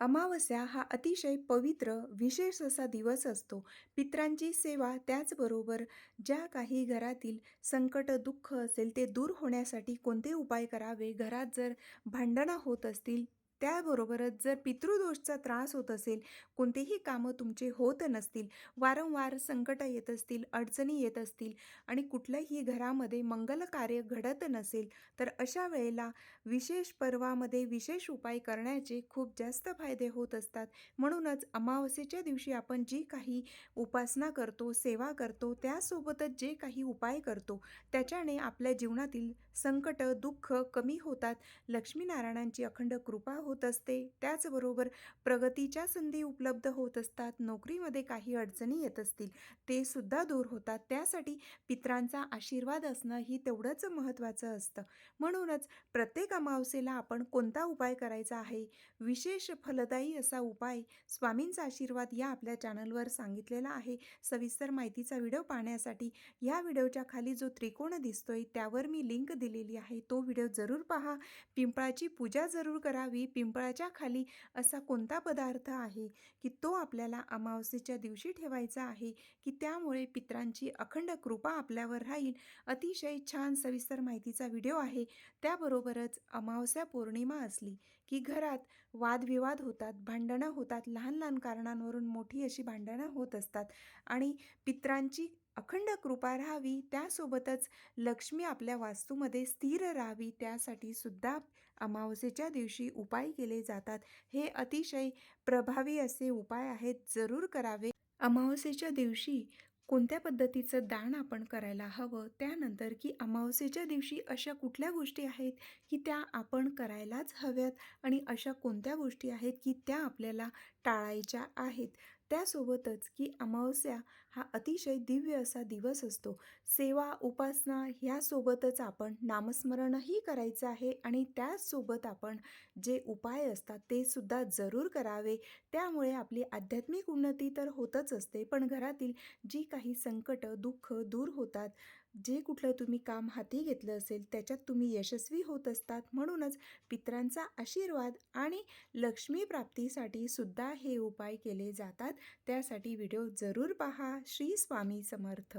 अमावस्या हा अतिशय पवित्र, विशेष असा दिवस असतो. पितरांची सेवा त्याचबरोबर ज्या काही घरातील संकट, दुःख असेल ते दूर होण्यासाठी कोणते उपाय करावे, घरात जर भांडणं होत असतील, त्याबरोबरच जर पितृदोषचा त्रास होत असेल, कोणतेही कामं तुमचे होत नसतील, वारंवार संकटं येत असतील, अडचणी येत असतील आणि कुठल्याही घरामध्ये मंगल कार्य घडत नसेल, तर अशा वेळेला विशेष पर्वामध्ये विशेष उपाय करण्याचे खूप जास्त फायदे होत असतात. म्हणूनच अमावस्येच्या दिवशी आपण जी काही उपासना करतो, सेवा करतो, त्यासोबतच जे काही उपाय करतो, त्याच्याने आपल्या जीवनातील संकट, दुःख कमी होतात. लक्ष्मीनारायणांची अखंड कृपा होत असते. त्याचबरोबर प्रगतीच्या संधी उपलब्ध होत असतात. नोकरीमध्ये काही अडचणी येत असतील, ते सुद्धा दूर होतात. त्यासाठी पितरांचा आशीर्वाद असणं ही तेवढंच महत्त्वाचं असतं. म्हणूनच प्रत्येक अमावस्येला आपण कोणता उपाय करायचा आहे, विशेष फलदायी असा उपाय स्वामींचा आशीर्वाद या आपल्या चॅनलवर सांगितलेला आहे. सविस्तर माहितीचा व्हिडिओ पाहण्यासाठी या व्हिडिओच्या खाली जो त्रिकोण दिसतोय त्यावर मी लिंक दिलेली आहे, तो व्हिडिओ जरूर पहा. पिंपळाची पूजा जरूर करावी. पिंपळाच्या खाली असा कोणता पदार्थ आहे की तो आपल्याला अमावस्येच्या दिवशी ठेवायचा आहे, की त्यामुळे पितरांची अखंड कृपा आपल्यावर राहील. अतिशय छान सविस्तर माहितीचा व्हिडिओ आहे. त्याबरोबरच अमावस्या पौर्णिमा असली की घरात वादविवाद होतात, भांडणं होतात, लहान लहान कारणांवरून मोठी अशी भांडणं होत असतात आणि पितरांची अखंड कृपा राहावी, त्यासोबतच लक्ष्मी आपल्या वास्तूमध्ये स्थिर राहावी, त्यासाठी सुद्धा अमावस्येच्या दिवशी उपाय केले जातात. हे अतिशय प्रभावी असे उपाय आहेत, जरूर करावे. अमावस्येच्या दिवशी कोणत्या पद्धतीचं दान आपण करायला हवं, त्यानंतर की अमावस्येच्या दिवशी अशा कुठल्या गोष्टी आहेत की त्या आपण करायलाच हव्यात आणि अशा कोणत्या गोष्टी आहेत की त्या आपल्याला टाळायच्या आहेत. त्यासोबतच की अमावस्या हा अतिशय दिव्य असा दिवस असतो. सेवा, उपासना ह्यासोबतच आपण नामस्मरणही करायचं आहे आणि त्याचसोबत आपण जे उपाय असतात ते सुद्धा जरूर करावे. त्यामुळे आपली आध्यात्मिक उन्नती तर होतच असते, पण घरातील जी काही संकट, दुःख दूर होतात. जे कुठलं तुम्ही काम हाती घेतलं असेल त्याच्यात तुम्ही यशस्वी होत असतात. म्हणूनच पितरांचा आशीर्वाद आणि लक्ष्मी प्राप्तीसाठी सुद्धा हे उपाय केले जातात. त्यासाठी व्हिडिओ जरूर पहा. श्री स्वामी समर्थ.